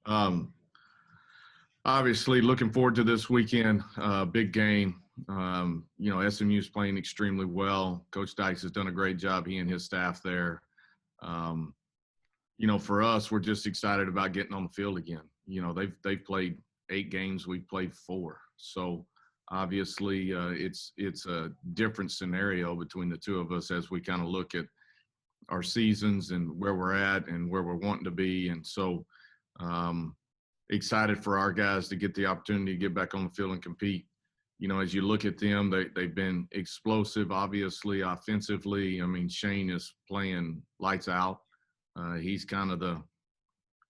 Um, Obviously, looking forward to this weekend. Big game. SMU's playing extremely well. Coach Dykes has done a great job. He and his staff there. Um, for us, we're just excited about getting on the field again. They've played 8 games. We've played 4. So obviously, it's a different scenario between the two of us as we kind of look at our seasons and where we're at and where we're wanting to be. And so excited for our guys to get the opportunity to get back on the field and compete. As you look at them, they've been explosive, obviously, offensively. I mean, Shane is playing lights out. He's kind of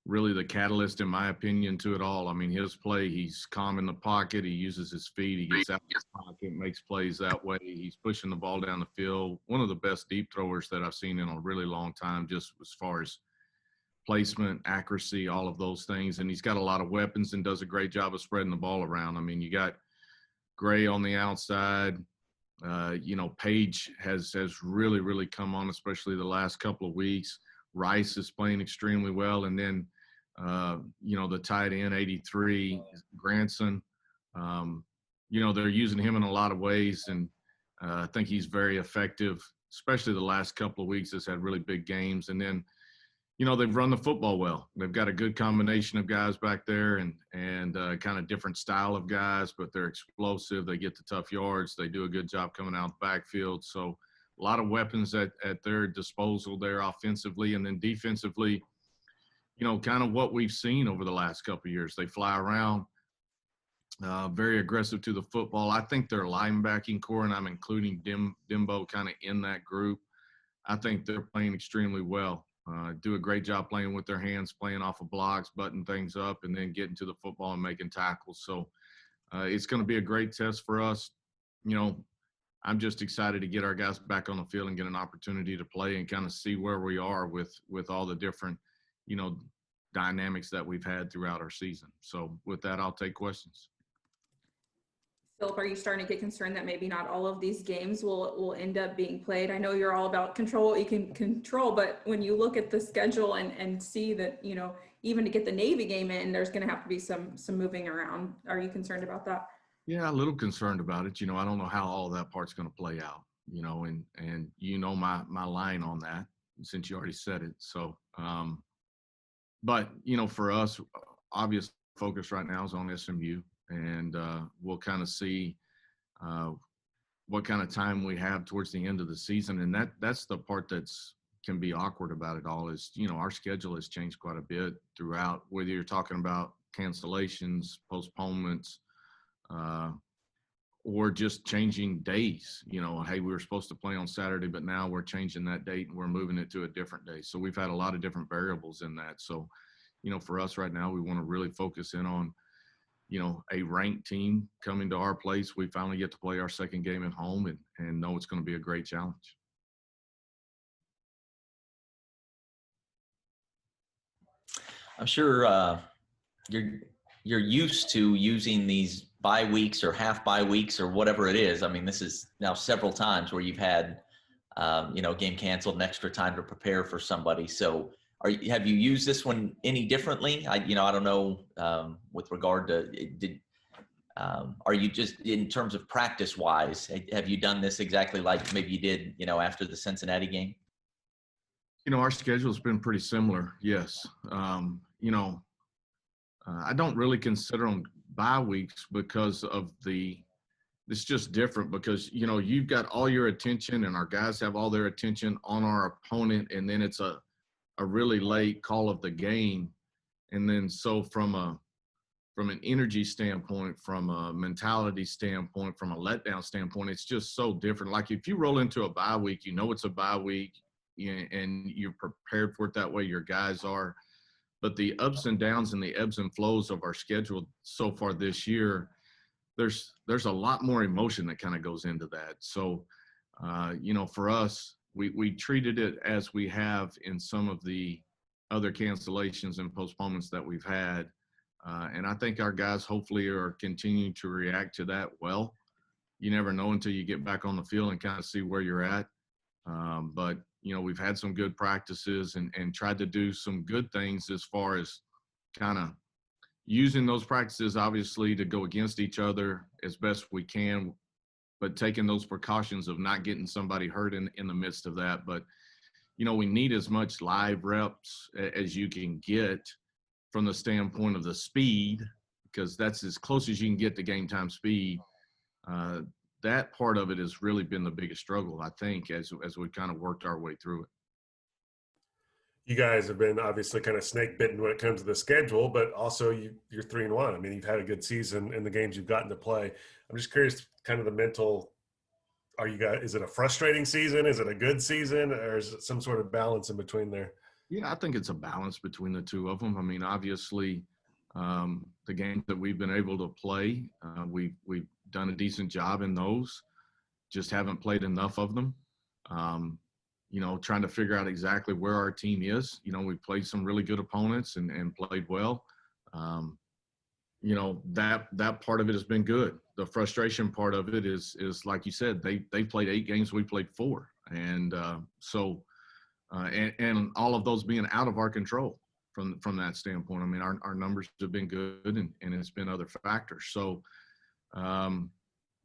really the catalyst, in my opinion, to it all. I mean, his play, he's calm in the pocket. He uses his feet. He gets out of the pocket, makes plays that way. He's pushing the ball down the field. One of the best deep throwers that I've seen in a really long time, just as far as placement, accuracy, all of those things. And he's got a lot of weapons and does a great job of spreading the ball around. I mean, you got Gray on the outside. Page has really, really come on, especially the last couple of weeks. Rice is playing extremely well. And then, the tight end, 83, Granson. They're using him in a lot of ways. And I think he's very effective, especially the last couple of weeks has had really big games. And then, they've run the football well. They've got a good combination of guys back there and kind of different style of guys, but they're explosive. They get the tough yards. They do a good job coming out the backfield. So a lot of weapons at their disposal there offensively. And then defensively, kind of what we've seen over the last couple of years. They fly around, very aggressive to the football. I think their linebacking core, and I'm including Dimbo kind of in that group, I think they're playing extremely well. Do a great job playing with their hands, playing off of blocks, butting things up, and then getting to the football and making tackles. So it's going to be a great test for us. I'm just excited to get our guys back on the field and get an opportunity to play and kind of see where we are with all the different, dynamics that we've had throughout our season. So with that, I'll take questions. Philip, are you starting to get concerned that maybe not all of these games will end up being played? I know you're all about control what you can control, but when you look at the schedule and see that, even to get the Navy game in, there's going to have to be some moving around. Are you concerned about that? Yeah, a little concerned about it. I don't know how all that part's going to play out, and my line on that since you already said it. So, but, for us, obvious focus right now is on SMU. And we'll kind of see what kind of time we have towards the end of the season. And that's the part that's can be awkward about it all is, our schedule has changed quite a bit throughout, whether you're talking about cancellations, postponements, or just changing days. Hey, we were supposed to play on Saturday, but now we're changing that date and we're moving it to a different day. So we've had a lot of different variables in that. So, for us right now, we want to really focus in on a ranked team coming to our place. We finally get to play our second game at home and know it's going to be a great challenge. I'm sure you're used to using these bye weeks or half bye weeks or whatever it is. I mean, this is now several times where you've had, game canceled and extra time to prepare for somebody. So have you used this one any differently? I don't know with regard to are you just in terms of practice wise, have you done this exactly like maybe you did, after the Cincinnati game? Our schedule's been pretty similar. Yes. I don't really consider them bye weeks because of it's just different because, you've got all your attention and our guys have all their attention on our opponent. And then it's a really late call of the game. And then so from an energy standpoint, from a mentality standpoint, from a letdown standpoint, it's just so different. Like if you roll into a bye week, it's a bye week and you're prepared for it that way, your guys are. But the ups and downs and the ebbs and flows of our schedule so far this year, there's a lot more emotion that kind of goes into that. So, for us, we treated it as we have in some of the other cancellations and postponements that we've had. And I think our guys hopefully are continuing to react to that well. You never know until you get back on the field and kind of see where you're at. But, we've had some good practices and tried to do some good things as far as kind of using those practices obviously to go against each other as best we can, but taking those precautions of not getting somebody hurt in the midst of that. But, we need as much live reps as you can get from the standpoint of the speed, because that's as close as you can get to game time speed. That part of it has really been the biggest struggle, I think, as we kind of worked our way through it. You guys have been obviously kind of snake bitten when it comes to the schedule, but also you're 3-1. I mean, you've had a good season in the games you've gotten to play. I'm just curious, kind of the mental. Is it a frustrating season? Is it a good season, or is it some sort of balance in between there? Yeah, I think it's a balance between the two of them. I mean, obviously, the games that we've been able to play, we've done a decent job in those. Just haven't played enough of them. Trying to figure out exactly where our team is. We've played some really good opponents and played well. That part of it has been good. The frustration part of it is like you said, they played 8 games, we played 4. And and all of those being out of our control from that standpoint. I mean, our numbers have been good and it's been other factors. So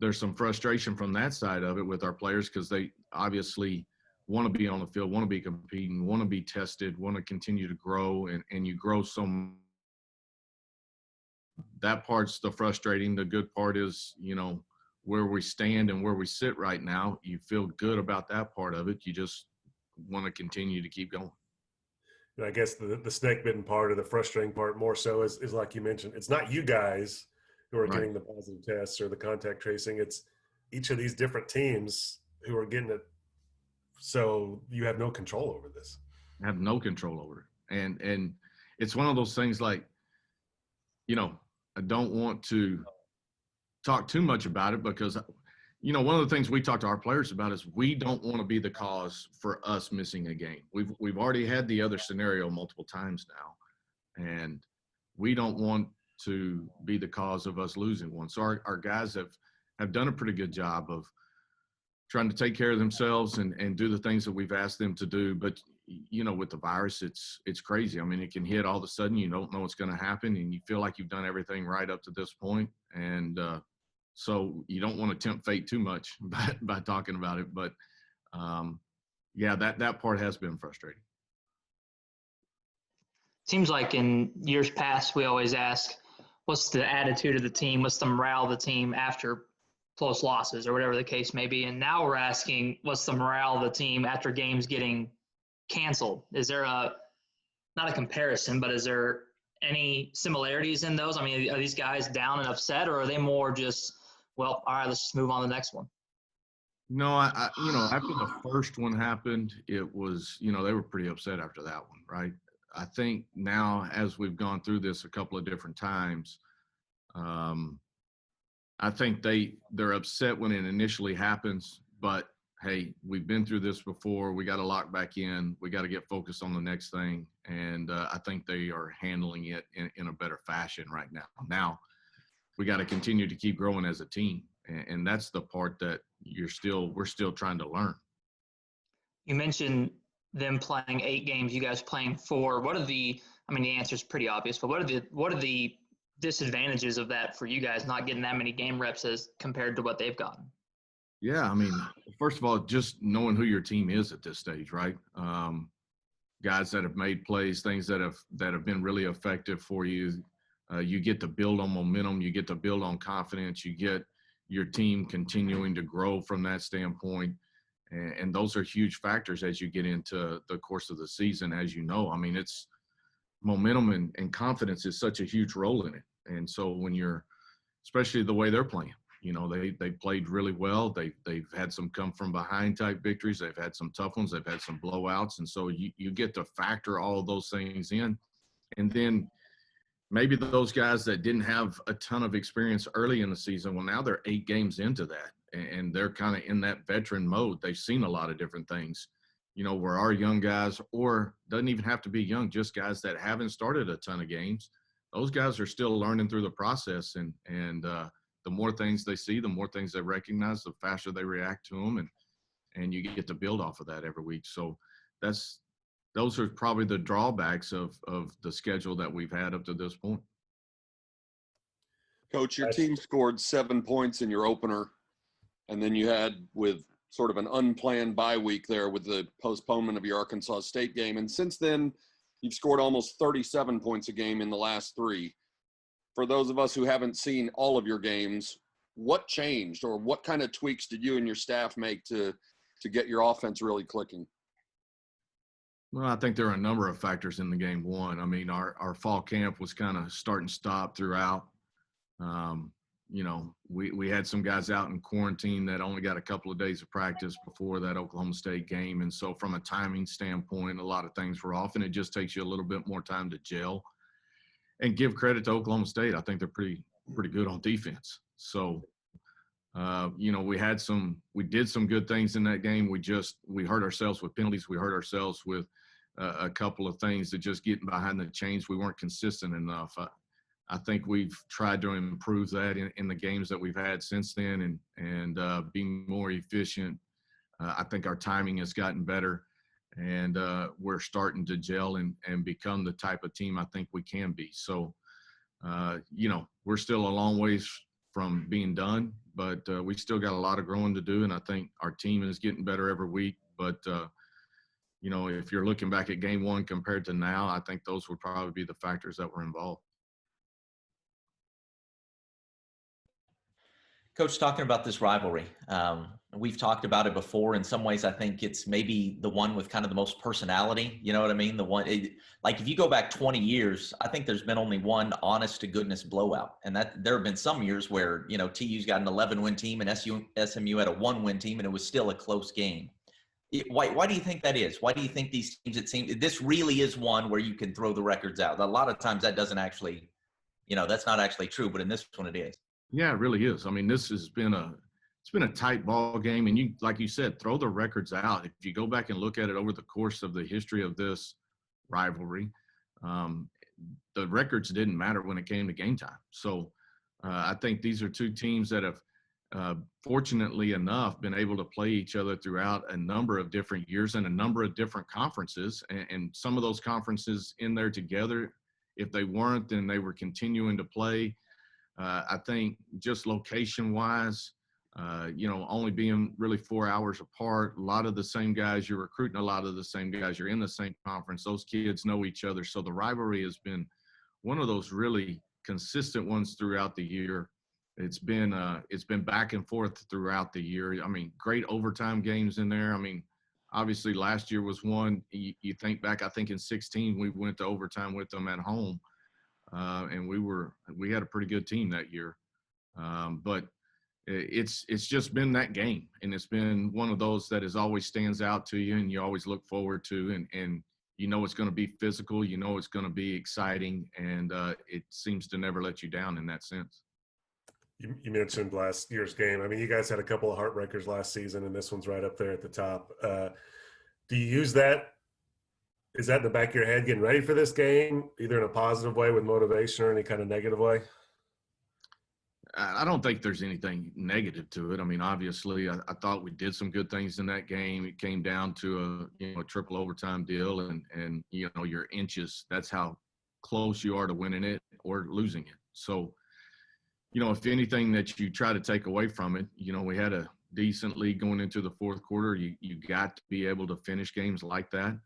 there's some frustration from that side of it with our players, because they obviously want to be on the field, want to be competing, want to be tested, want to continue to grow, and you grow so much. That part's the frustrating. The good part is, where we stand and where we sit right now, you feel good about that part of it. You just want to continue to keep going. And I guess the snake bitten part, or the frustrating part more so, is like you mentioned, it's not you guys who are getting the positive tests or the contact tracing. It's each of these different teams who are getting it. So you have no control over this. I have no control over it. And it's one of those things like, I don't want to talk too much about it, because, one of the things we talk to our players about is we don't want to be the cause for us missing a game. We've already had the other scenario multiple times now, and we don't want to be the cause of us losing one. So our guys have done a pretty good job of trying to take care of themselves and do the things that we've asked them to do. But, with the virus, it's crazy. I mean, it can hit all of a sudden. You don't know what's going to happen, and you feel like you've done everything right up to this point. And so you don't want to tempt fate too much by talking about it. But, yeah, that part has been frustrating. Seems like in years past, we always ask, what's the attitude of the team? What's the morale of the team after close losses or whatever the case may be? And now we're asking, what's the morale of the team after games getting canceled? Is there not a comparison, but is there any similarities in those? I mean, are these guys down and upset, or are they more just, well, all right, let's just move on to the next one? No, I after the first one happened, it was, they were pretty upset after that one, right? I think now, as we've gone through this a couple of different times, I think they're upset when it initially happens, but hey, we've been through this before. We got to lock back in. We got to get focused on the next thing. And I think they are handling it in a better fashion right now. Now, we got to continue to keep growing as a team. And that's the part that we're still trying to learn. You mentioned them playing 8 games, you guys playing 4. The answer is pretty obvious, but what are the disadvantages of that for you guys, not getting that many game reps as compared to what they've gotten? Yeah, I mean, first of all, just knowing who your team is at this stage, right? Guys that have made plays, things that have been really effective for you. You get to build on momentum. You get to build on confidence. You get your team continuing to grow from that standpoint. And those are huge factors as you get into the course of the season, as you know. I mean, it's momentum and confidence is such a huge role in it. And so when especially the way they're playing, they played really well. They've had some come from behind type victories. They've had some tough ones. They've had some blowouts. And so you get to factor all of those things in. And then maybe those guys that didn't have a ton of experience early in the season, well, now they're 8 games into that. And they're kind of in that veteran mode. They've seen a lot of different things, where our young guys, or doesn't even have to be young, just guys that haven't started a ton of games. Those guys are still learning through the process. And the more things they see, the more things they recognize, the faster they react to them. And you get to build off of that every week. So those are probably the drawbacks of the schedule that we've had up to this point. Coach, your Nice. team scored 7 points in your opener, and then you had with sort of an unplanned bye week there with the postponement of your Arkansas State game. And since then, you've scored almost 37 points a game in the last 3. For those of us who haven't seen all of your games, what changed, or what kind of tweaks did you and your staff make to get your offense really clicking? Well, I think there are a number of factors in the game. One, I mean, our fall camp was kind of start and stop throughout. You know, we had some guys out in quarantine that only got a couple of days of practice before that Oklahoma State game. And so from a timing standpoint, a lot of things were off, and it just takes you a little bit more time to gel. And give credit to Oklahoma State. I think they're pretty good on defense. So, you know, we did some good things in that game. We hurt ourselves with penalties. We hurt ourselves with a couple of things that just getting behind the chains. We weren't consistent enough. I think we've tried to improve that in the games that we've had since then, and being more efficient. I think our timing has gotten better, and we're starting to gel and become the type of team I think we can be. So, you know, we're still a long ways from being done, but we still got a lot of growing to do, and I think our team is getting better every week. But, you know, if you're looking back at game one compared to now, I think those would probably be the factors that were involved. Coach, talking about this rivalry, we've talked about it before. In some ways, I think it's maybe the one with kind of the most personality. You know what I mean? Like if you go back 20 years, I think there's been only one honest to goodness blowout. And that there have been some years where, you know, TU's got an 11-win team and SMU had a 1-win team, and it was still a close game. Why do you think that is? Why do you think these teams, it seems, this really is one where you can throw the records out? A lot of times that doesn't actually, you know, that's not actually true, but in this one it is. Yeah, it really is. I mean, this has been it's been a tight ball game, and you, like you said, throw the records out. If you go back and look at it over the course of the history of this rivalry, the records didn't matter when it came to game time. So I think these are two teams that have, fortunately enough, been able to play each other throughout a number of different years and a number of different conferences, and some of those conferences in there together. If they weren't, then they were continuing to play. I think just location-wise, you know, only being really 4 hours apart, a lot of the same guys, you're recruiting a lot of the same guys, you're in the same conference, those kids know each other. So the rivalry has been one of those really consistent ones throughout the year. It's been back and forth throughout the year. I mean, great overtime games in there. I mean, obviously last year was one. You think back, I think in 16 we went to overtime with them at home. And we had a pretty good team that year. But it's just been that game, and it's been one of those that is always stands out to you and you always look forward to, and you know it's going to be physical, you know it's going to be exciting, and it seems to never let you down in that sense. You mentioned last year's game. I mean, you guys had a couple of heartbreakers last season, and this one's right up there at the top. Do you use that? Is that in the back of your head getting ready for this game, either in a positive way with motivation or any kind of negative way? I don't think there's anything negative to it. I mean, obviously, I thought we did some good things in that game. It came down to a triple overtime deal, and you know, your inches. That's how close you are to winning it or losing it. So, you know, if anything that you try to take away from it, you know, we had a decent lead going into the fourth quarter. You got to be able to finish games like that.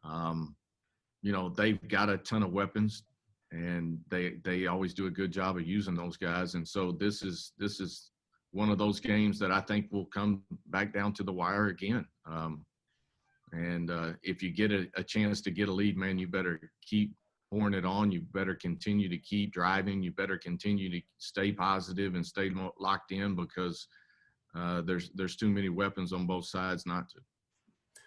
You know, they've got a ton of weapons, and they always do a good job of using those guys. And so this is one of those games that I think will come back down to the wire again. And if you get a chance to get a lead, man, you better keep pouring it on. You better continue to keep driving. You better continue to stay positive and stay locked in, because there's too many weapons on both sides not to.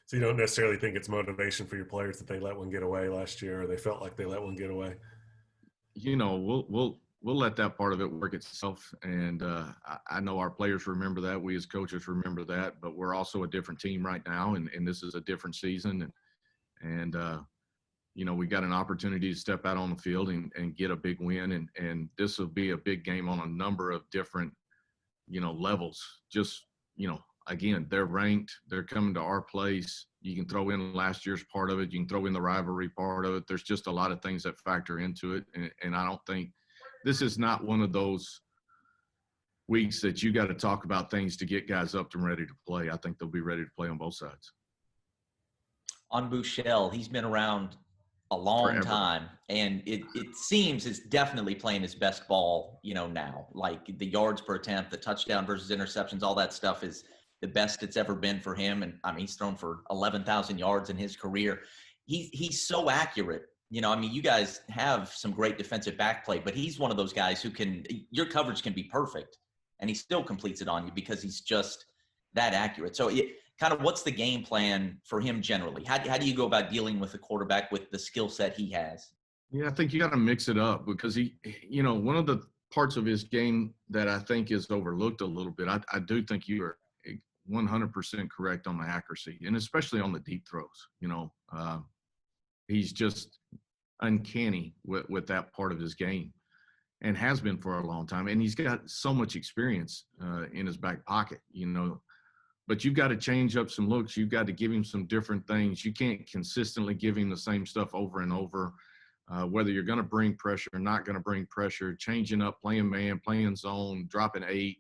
So you don't necessarily think it's motivation for your players that they let one get away last year, or they felt like they let one get away? You know, we'll let that part of it work itself, and I know our players remember that. We as coaches remember that, but we're also a different team right now, and this is a different season, and you know, we got an opportunity to step out on the field and get a big win, and this will be a big game on a number of different, you know, levels. Just, you know, again, they're ranked, they're coming to our place. You can throw in last year's part of it. You can throw in the rivalry part of it. There's just a lot of things that factor into it. And I don't think this is not one of those weeks that you got to talk about things to get guys up and ready to play. I think they'll be ready to play on both sides. On Bouchel, he's been around a long Forever. time, and it seems it's definitely playing his best ball, now. Like the yards per attempt, the touchdown versus interceptions, all that stuff is the best it's ever been for him. And I mean, he's thrown for 11,000 yards in his career. He's so accurate. You guys have some great defensive back play, but he's one of those guys who your coverage can be perfect, and he still completes it on you because he's just that accurate. So kind of what's the game plan for him generally? How do you go about dealing with a quarterback with the skill set he has? Yeah, I think you got to mix it up because one of the parts of his game that I think is overlooked a little bit, I do think you are 100% correct on the accuracy, and especially on the deep throws. He's just uncanny with that part of his game and has been for a long time. And he's got so much experience in his back pocket, but you've got to change up some looks. You've got to give him some different things. You can't consistently give him the same stuff over and over, whether you're going to bring pressure or not going to bring pressure, changing up, playing man, playing zone, dropping 8,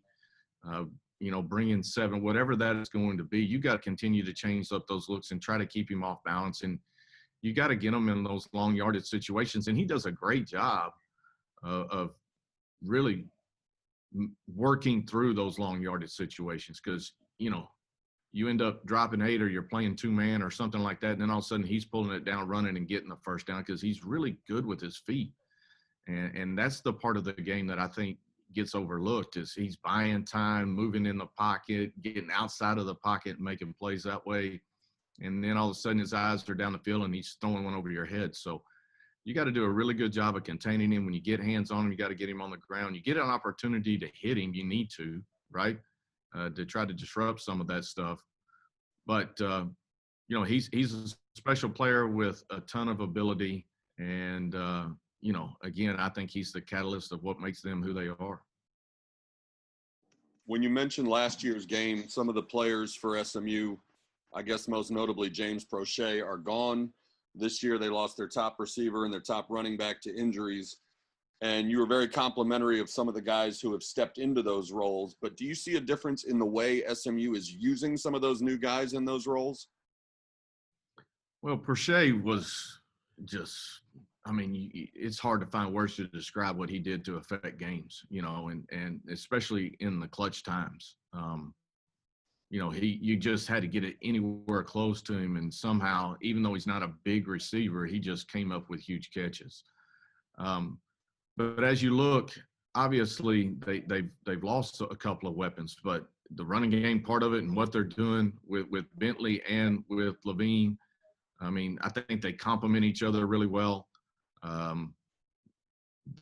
bringing 7, whatever that is going to be. You got to continue to change up those looks and try to keep him off balance. And you got to get him in those long yardage situations. And he does a great job of really working through those long yardage situations because, you end up dropping 8 or you're playing 2-man or something like that. And then all of a sudden he's pulling it down, running and getting the first down because he's really good with his feet. And that's the part of the game that I think gets overlooked is he's buying time, moving in the pocket, getting outside of the pocket, making plays that way. And then all of a sudden his eyes are down the field and he's throwing one over your head. So you got to do a really good job of containing him. When you get hands on him, you got to get him on the ground. You get an opportunity to hit him, you need to, right? To try to disrupt some of that stuff. But, he's a special player with a ton of ability. And, again, I think he's the catalyst of what makes them who they are. When you mentioned last year's game, some of the players for SMU, I guess most notably James Prochet, are gone. This year they lost their top receiver and their top running back to injuries. And you were very complimentary of some of the guys who have stepped into those roles. But do you see a difference in the way SMU is using some of those new guys in those roles? Well, Prochet was just, it's hard to find words to describe what he did to affect games, and especially in the clutch times. You just had to get it anywhere close to him. And somehow, even though he's not a big receiver, he just came up with huge catches. But as you look, obviously they've lost a couple of weapons, but the running game part of it and what they're doing with Bentley and with Levine, I think they complement each other really well.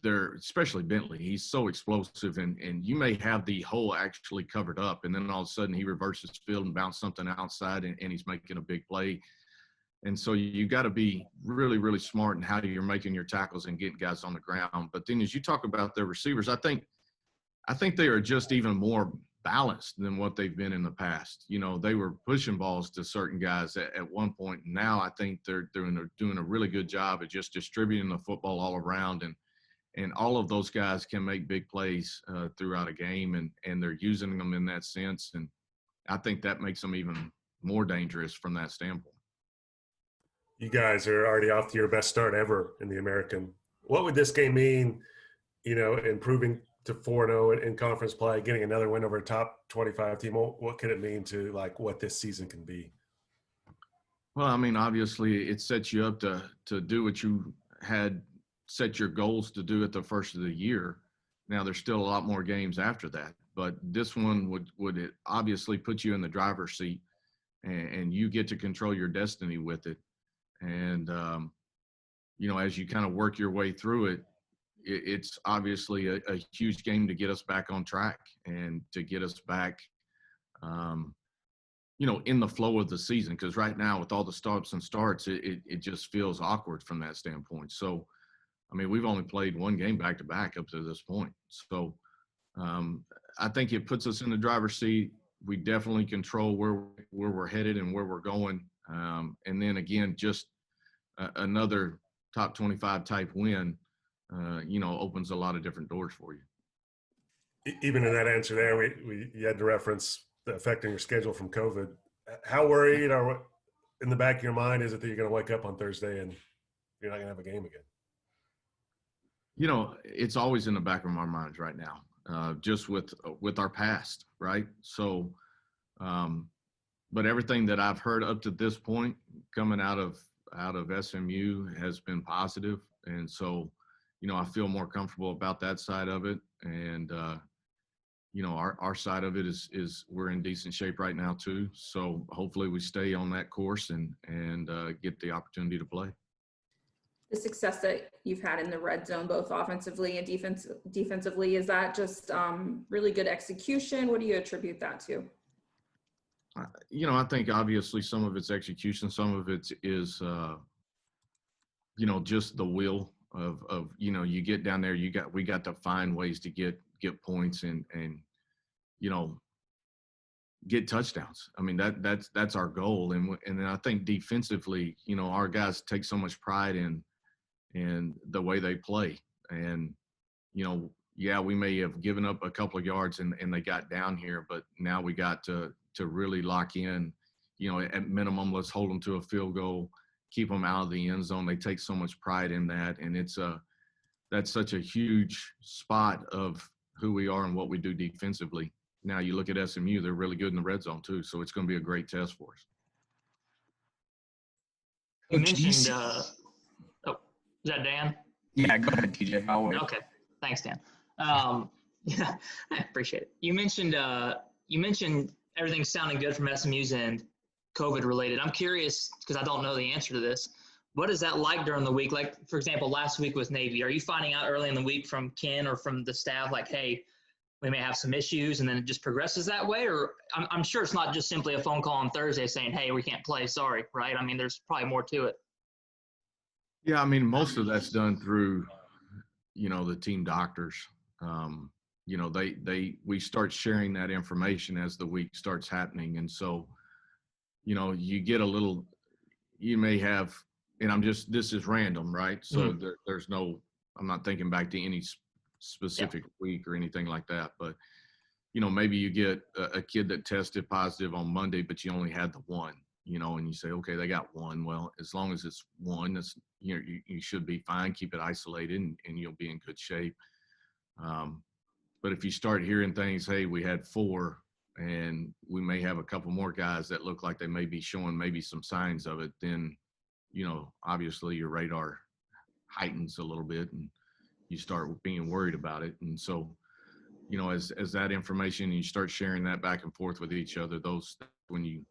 Especially Bentley, he's so explosive, and you may have the hole actually covered up, and then all of a sudden he reverses field and bounce something outside, and he's making a big play. And so you got to be really, really smart in how you're making your tackles and getting guys on the ground. But then as you talk about their receivers, I think they are just even more balanced than what they've been in the past. They were pushing balls to certain guys at one point. And now I think they're doing a really good job of just distributing the football all around. And all of those guys can make big plays throughout a game, and they're using them in that sense. And I think that makes them even more dangerous from that standpoint. You guys are already off to your best start ever in the American. What would this game mean, improving to 4-0 in conference play, getting another win over a top 25 team? What could it mean to what this season can be? Well, obviously it sets you up to do what you had set your goals to do at the first of the year. Now there's still a lot more games after that, but this one would it obviously put you in the driver's seat, and you get to control your destiny with it. And, as you kind of work your way through it, it's obviously a huge game to get us back on track and to get us back, in the flow of the season. Because right now with all the stops and starts, it just feels awkward from that standpoint. So, we've only played one game back to back up to this point. So I think it puts us in the driver's seat. We definitely control where we're headed and where we're going. And then again, just another top 25 type win opens a lot of different doors for you. Even in that answer there, you had to reference the affecting your schedule from COVID. How worried or in the back of your mind is it that you're going to wake up on Thursday and you're not going to have a game again? It's always in the back of our minds right now, just with our past, right? So, but everything that I've heard up to this point coming out of SMU has been positive, and so, I feel more comfortable about that side of it. And our side of it is we're in decent shape right now too. So hopefully we stay on that course and get the opportunity to play. The success that you've had in the red zone, both offensively and defensively, is that just really good execution? What do you attribute that to? I think obviously some of it's execution, some of it is, just the will of you get down there, we got to find ways to get points and get touchdowns. I mean, that's our goal. And then I think defensively, our guys take so much pride in the way they play. And, we may have given up a couple of yards and they got down here, but now we got to really lock in, at minimum, let's hold them to a field goal, keep them out of the end zone. They take so much pride in that. And that's such a huge spot of who we are and what we do defensively. Now you look at SMU, they're really good in the red zone too. So it's going to be a great test for us. You mentioned, is that Dan? Yeah, go ahead, TJ. I'll wait. Okay. Thanks, Dan. Yeah, I appreciate it. You mentioned everything sounding good from SMU's end, COVID related. I'm curious, because I don't know the answer to this. What is that like during the week? Like, for example, last week with Navy, are you finding out early in the week from Ken or from the staff, like, hey, we may have some issues, and then it just progresses that way? Or I'm sure it's not just simply a phone call on Thursday saying, hey, we can't play, sorry, right? I mean, there's probably more to it. Yeah, I mean, most of that's done through, the team doctors. We start sharing that information as the week starts happening. And so, you get you may have, and this is random, right? So there's I'm not thinking back to any specific week or anything like that, but, maybe you get a kid that tested positive on Monday, but you only had the one, and you say, okay, they got one. Well, as long as it's one, you should be fine. Keep it isolated and you'll be in good shape. But if you start hearing things, hey, we had 4 and we may have a couple more guys that look like they may be showing maybe some signs of it, then, obviously your radar heightens a little bit and you start being worried about it. And so, as that information, you start sharing that back and forth with each other, those, when you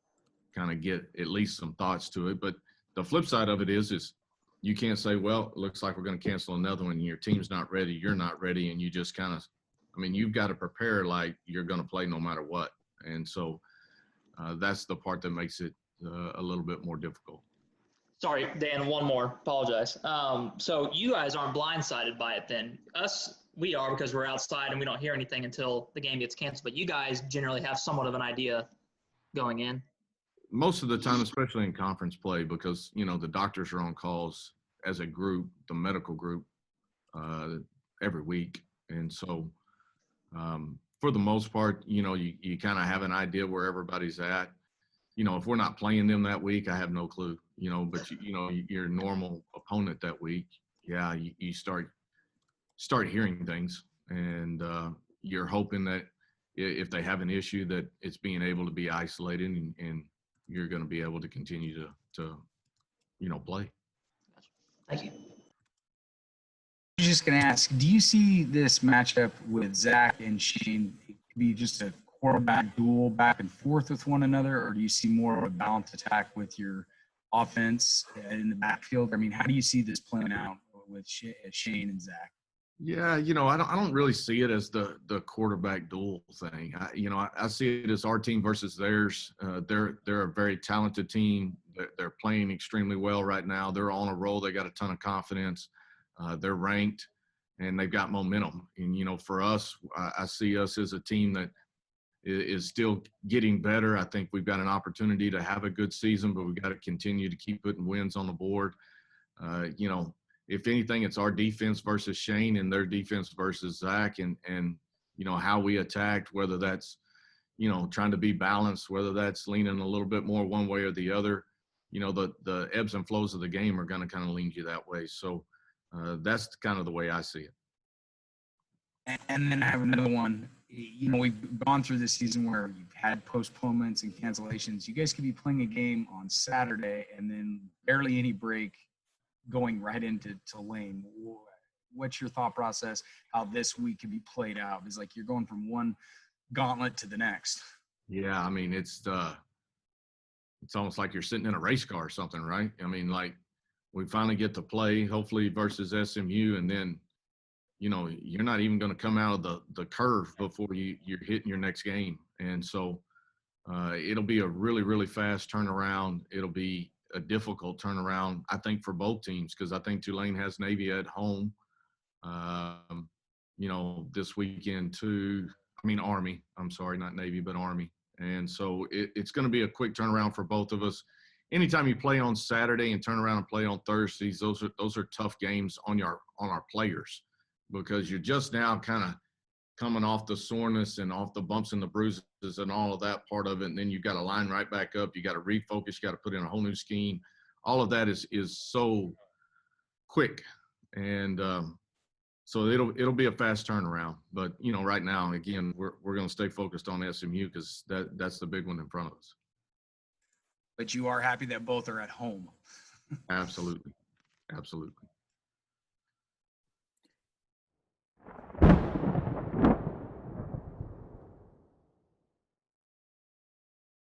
kind of get at least some thoughts to it. But the flip side of it is you can't say, well, it looks like we're going to cancel another one and your team's not ready, you're not ready, and you just kind of, you've got to prepare like you're going to play no matter what. And so that's the part that makes it a little bit more difficult. Sorry, Dan, one more. Apologize. So you guys aren't blindsided by it then. We are, because we're outside and we don't hear anything until the game gets canceled. But you guys generally have somewhat of an idea going in. Most of the time, especially in conference play, because, the doctors are on calls as a group, the medical group, every week. And so for the most part, you kind of have an idea where everybody's at. If we're not playing them that week, I have no clue, but your normal opponent that week, you start hearing things, and you're hoping that if they have an issue that it's being able to be isolated and you're going to be able to continue to play. Thank you. I was just going to ask, do you see this matchup with Zach and Shane be just a quarterback duel back and forth with one another, or do you see more of a balanced attack with your offense in the backfield? I mean, how do you see this playing out with Shane and Zach? Yeah, I don't really see it as the quarterback duel thing. I see it as our team versus theirs. They're a very talented team. They're playing extremely well right now. They're on a roll. They got a ton of confidence. They're ranked, and they've got momentum. And, for us, I see us as a team that is still getting better. I think we've got an opportunity to have a good season, but we've got to continue to keep putting wins on the board. if anything, it's our defense versus Shane and their defense versus Zach, and how we attacked, whether that's trying to be balanced, whether that's leaning a little bit more one way or the other. The ebbs and flows of the game are going to kind of lean you that way. So that's kind of the way I see it. And then I have another one. We've gone through this season where you've had postponements and cancellations. You guys could be playing a game on Saturday and then barely any break going right into Lane. What's your thought process, how this week could be played out? It's like you're going from one gauntlet to the next. Yeah, I mean, it's almost like you're sitting in a race car or something, right? I mean, like we finally get to play, hopefully versus SMU, and then you're not even going to come out of the curve before you're hitting your next game. And so it'll be a really, really fast turnaround. It'll be a difficult turnaround, I think, for both teams, because I think Tulane has Navy at home, this weekend too. I mean, Army. I'm sorry, not Navy, but Army. And so it's going to be a quick turnaround for both of us. Anytime you play on Saturday and turn around and play on Thursdays, those are tough games on our players, because you're just now kind of coming off the soreness and off the bumps and the bruises and all of that part of it. And then you've got to line right back up. You got to refocus. You got to put in a whole new scheme. All of that is so quick. And so it'll be a fast turnaround. But, right now, again, we're going to stay focused on SMU because that's the big one in front of us. But you are happy that both are at home. Absolutely. Absolutely.